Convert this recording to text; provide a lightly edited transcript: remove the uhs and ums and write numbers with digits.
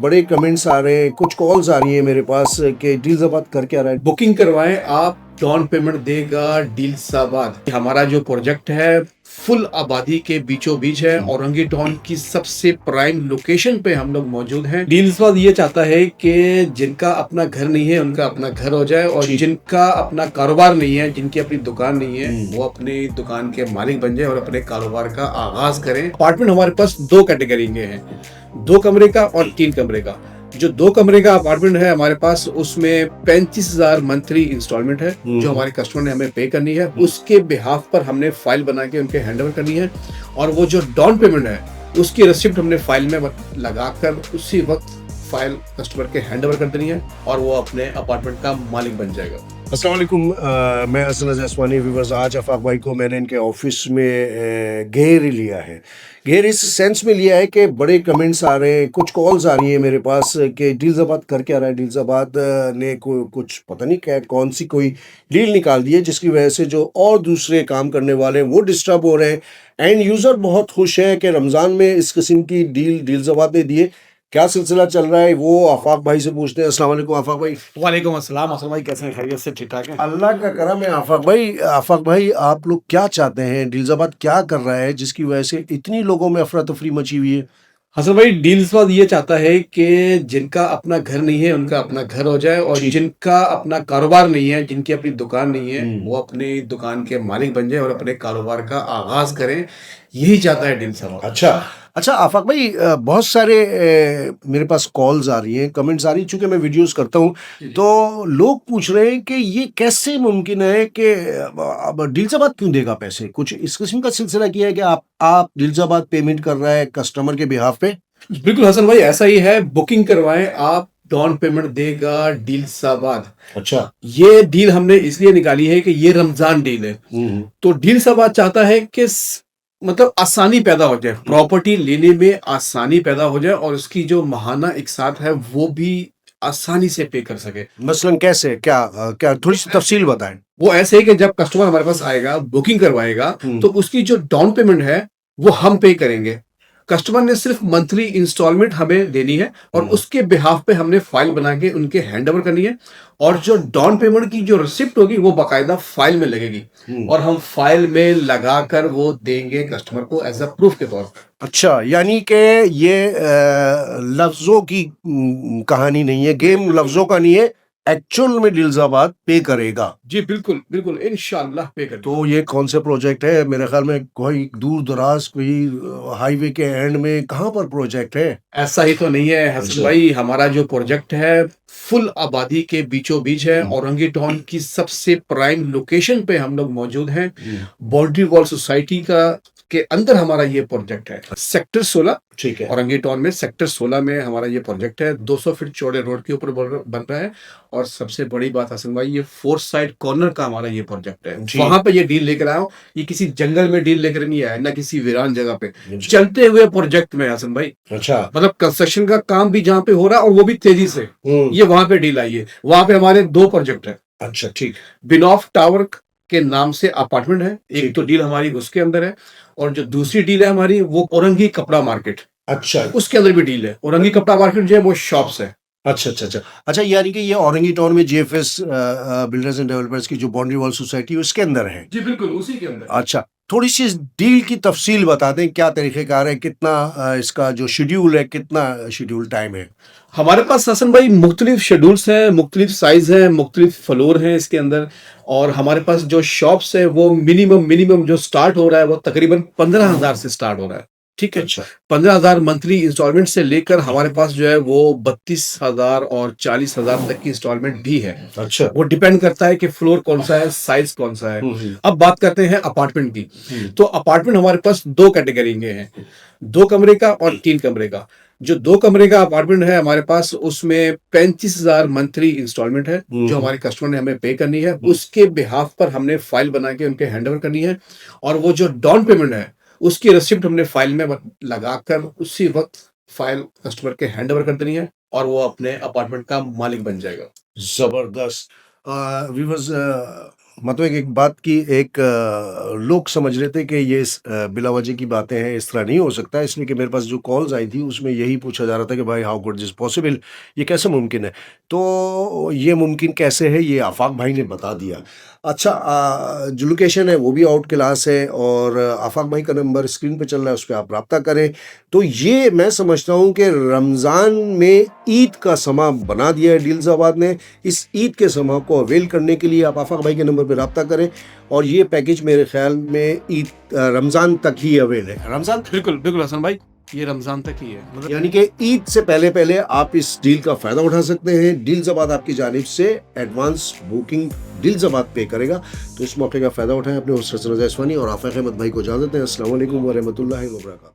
बड़े कमेंट्स आ रहे हैं, कुछ कॉल्स आ रही हैं मेरे पास कि डील्स कर क्या रहा है। बुकिंग करवाएं आप, डाउन पेमेंट देगा डील्साबाद। हमारा जो प्रोजेक्ट है फुल आबादी के बीचों बीच है। औरंगी टाउन की सबसे प्राइम लोकेशन पे हम लोग मौजूद हैं। डील्सबाद ये चाहता है कि जिनका अपना घर नहीं है उनका अपना घर हो जाए, और जिनका अपना कारोबार नहीं है, जिनकी अपनी दुकान नहीं है, वो अपनी दुकान के मालिक बन जाए और अपने कारोबार का आगाज करें। अपार्टमेंट हमारे पास दो कैटेगरी के हैं, 2 कमरे का और 3 कमरे का। जो 2 कमरे का अपार्टमेंट है हमारे पास, उसमें 35,000 मंथली इंस्टॉलमेंट है जो हमारे कस्टमर ने हमें पे करनी है। उसके बिहाफ पर हमने फाइल बना के उनके हैंड ओवर करनी है, और वो जो डाउन पेमेंट है उसकी रिसिप्ट हमने फाइल में लगाकर उसी वक्त फाइल कस्टमर के हैंड ओवर कर देनी है, और वो अपने अपार्टमेंट का मालिक बन जाएगा। अस्सलाम वालेकुम, मैं हसन जसवानी। व्यूअर्स, आज आफाक भाई को मैंने इनके ऑफिस में घेर लिया है। घेर इस सेंस में लिया है कि बड़े कमेंट्स आ रहे हैं, कुछ कॉल्स आ रही हैं मेरे पास कि डील्साबाद कर क्या रहा है। डील्साबाद ने कुछ पता नहीं क्या कौन सी कोई डील निकाल दी है जिसकी वजह से जो और दूसरे काम करने वाले हैं वो डिस्टर्ब हो रहे हैं। एंड यूज़र बहुत खुश है कि रमज़ान में इस किस्म की डील्साबाद ने दिए। क्या सिलसिला चल रहा है वो आफाक भाई से पूछते हैं। अस्सलाम वालेकुम आफाक भाई। वालेकुम अस्सलाम। असलम भाई, कैसे हैं? खैरियत से? ठीक ठाक है, अल्लाह का करम है। आफाक भाई आप लोग क्या चाहते हैं? डील्साबाद क्या कर रहा है जिसकी वजह से इतनी लोगों में अफरा तफरी मची हुई है? हसन भाई, डील्सबाद ये चाहता है कि जिनका अपना घर नहीं है उनका अपना घर हो जाए, और जिनका अपना कारोबार नहीं है, जिनकी अपनी दुकान नहीं है, वो अपनी दुकान के मालिक बन जाए और अपने कारोबार का आगाज करें। यही चाहता है डील्सबाद। अच्छा आफाक भाई, बहुत सारे मेरे पास कॉल्स आ रही हैं, कमेंट्स आ रही हैं। चूंकि मैं वीडियोस करता हूँ तो लोग पूछ रहे हैं कि ये कैसे मुमकिन है कि अब डील्साबाद क्यों देगा पैसे। कुछ इस किस्म का सिलसिला किया है कि आप डील्साबाद पेमेंट कर रहा है कस्टमर के बिहाफ पे? बिल्कुल हसन भाई, ऐसा ही है। बुकिंग करवाएं आप, डाउन पेमेंट देगा डील्साबाद। अच्छा। ये डील हमने इसलिए निकाली है कि ये रमजान डील है। तो डील्साबाद चाहता है कि मतलब आसानी पैदा हो जाए, प्रॉपर्टी लेने में आसानी पैदा हो जाए, और उसकी जो माहाना इकसात है वो भी आसानी से पे कर सके। मसलन कैसे, क्या थोड़ी सी तफसील बताएं। वो ऐसे है कि जब कस्टमर हमारे पास आएगा, बुकिंग करवाएगा, तो उसकी जो डाउन पेमेंट है वो हम पे करेंगे। कस्टमर ने सिर्फ मंथली इंस्टॉलमेंट हमें देनी है, और उसके बिहाफ पे हमने फाइल बना के उनके हैंड ओवर करनी है, और जो डाउन पेमेंट की जो रिसिप्ट होगी वो बाकायदा फाइल में लगेगी, और हम फाइल में लगाकर वो देंगे कस्टमर को एज अ प्रूफ के तौर पर। अच्छा, यानी कि ये लफ्जों की कहानी नहीं है, गेम लफ्जों का नहीं है, एक्चुअल में डील्साबाद पे करेगा। जी बिल्कुल बिल्कुल, इंशाल्लाह पे करेंगे। तो ये कौन सा प्रोजेक्ट है? मेरे ख्याल में कोई दूर दराज, कोई हाईवे के एंड में, कहाँ पर प्रोजेक्ट है? ऐसा ही तो नहीं है हसन भाई। हमारा जो प्रोजेक्ट है फुल आबादी के बीचों बीच है। औरंगी टाउन की सबसे प्राइम लोकेशन पे हम लोग मौजूद हैं। बाउंड्री वॉल सोसाइटी का के अंदर हमारा ये प्रोजेक्ट है, सेक्टर 16। ठीक है। औरंगी टाउन में सेक्टर 16 में हमारा ये प्रोजेक्ट है। 200 फीट चौड़े रोड के ऊपर बन रहा है, और सबसे बड़ी बात हसन भाई, ये 4 साइड कॉर्नर का हमारा ये प्रोजेक्ट है। वहां पे ये डील लेकर आया हूँ। ये किसी जंगल में डील लेकर नहीं आया, ना किसी वीरान जगह पे, चलते हुए प्रोजेक्ट में हसन भाई। अच्छा। मतलब कंस्ट्रक्शन का काम भी जहाँ पे हो रहा है, और वो भी तेजी से, ये वहां पे डील आई है। वहां पे हमारे 2 प्रोजेक्ट है। अच्छा, ठीक। बिनॉफ टावर के नाम से अपार्टमेंट है, एक तो डील हमारी उसके अंदर है, और जो दूसरी डील है हमारी वो औरंगी कपड़ा मार्केट, अच्छा, उसके अंदर भी डील है। औरंगी कपड़ा मार्केट जो है वो शॉप्स है। अच्छा, यानी कि ये औरंगी टाउन में जेएफएस बिल्डर्स एंड डेवलपर्स की जो बाउंड्री वॉल सोसाइटी उसके अंदर है? जी बिल्कुल, उसी के अंदर। अच्छा, थोड़ी सी इस डील की तफसील बता दें, क्या तरीक़ेकार है, कितना इसका जो शेड्यूल है, कितना शेड्यूल टाइम है? हमारे पास हसन भाई मुख्तलिफ शेड्यूल्स हैं, मुख्तलिफ साइज हैं, मुख्तलिफ फ्लोर हैं इसके अंदर। और हमारे पास जो शॉप्स है वो मिनिमम जो स्टार्ट हो रहा है वो तकरीबन 15,000 से स्टार्ट हो रहा है। ठीक है। अच्छा। 15,000 मंथली इंस्टॉलमेंट से लेकर हमारे पास जो है वो 32,000 और 40,000 तक की इंस्टॉलमेंट भी है। अच्छा। वो डिपेंड करता है कि फ्लोर कौन सा है, साइज कौन सा है। अब बात करते हैं अपार्टमेंट की। तो अपार्टमेंट हमारे पास 2 कैटेगरी के हैं, 2 कमरे का और 3 कमरे का। जो 2 कमरे का अपार्टमेंट है हमारे पास, उसमें 35,000 मंथली इंस्टॉलमेंट है जो हमारे कस्टमर ने हमें पे करनी है। उसके बिहाफ पर हमने फाइल बना के उनके हैंड ओवर करनी है, और वो जो डाउन पेमेंट है उसकी रिसिप्ट हमने फाइल में लगाकर उसी वक्त फाइल कस्टमर के हैंड ओवर कर देनी है, और वो अपने अपार्टमेंट का मालिक बन जाएगा। जबरदस्त। व्यूअर्स, मतलब एक बात की एक लोग समझ रहे थे कि ये बिलावजह की बातें हैं, इस तरह नहीं हो सकता, इसलिए कि मेरे पास जो कॉल्स आई थी उसमें यही पूछा जा रहा था कि भाई हाउ कुड दिस पॉसिबल, ये कैसे मुमकिन है? तो ये मुमकिन कैसे है ये आफाक भाई ने बता दिया। अच्छा, जो लोकेशन है वो भी आउट क्लास है और आफाक भाई का नंबर स्क्रीन पे चल रहा है, उस पर आप रब्ता करें। तो ये मैं समझता हूँ कि रमज़ान में ईद का समा बना दिया है डील्साबाद ने। इस ईद के समा को अवेल करने के लिए आप आफाक भाई के नंबर पर रब्ता करें और ये पैकेज मेरे ख्याल में ईद रमज़ान तक ही अवेल है। रमज़ान बिल्कुल बिल्कुल हसन भाई, ये रमजान तक ही है, मतलब यानी कि ईद से पहले पहले आप इस डील का फायदा उठा सकते हैं। डील्साबाद आपकी जानिब से एडवांस बुकिंग डील्साबाद पे करेगा, तो इस मौके का फायदा उठाएं। अपने होस्ट हसन रज़ा इस्फानी और आफाक अहमद भाई को इजाज़त दें। अस्सलाम वालेकुम व रहमतुल्लाहि व बरकातहू।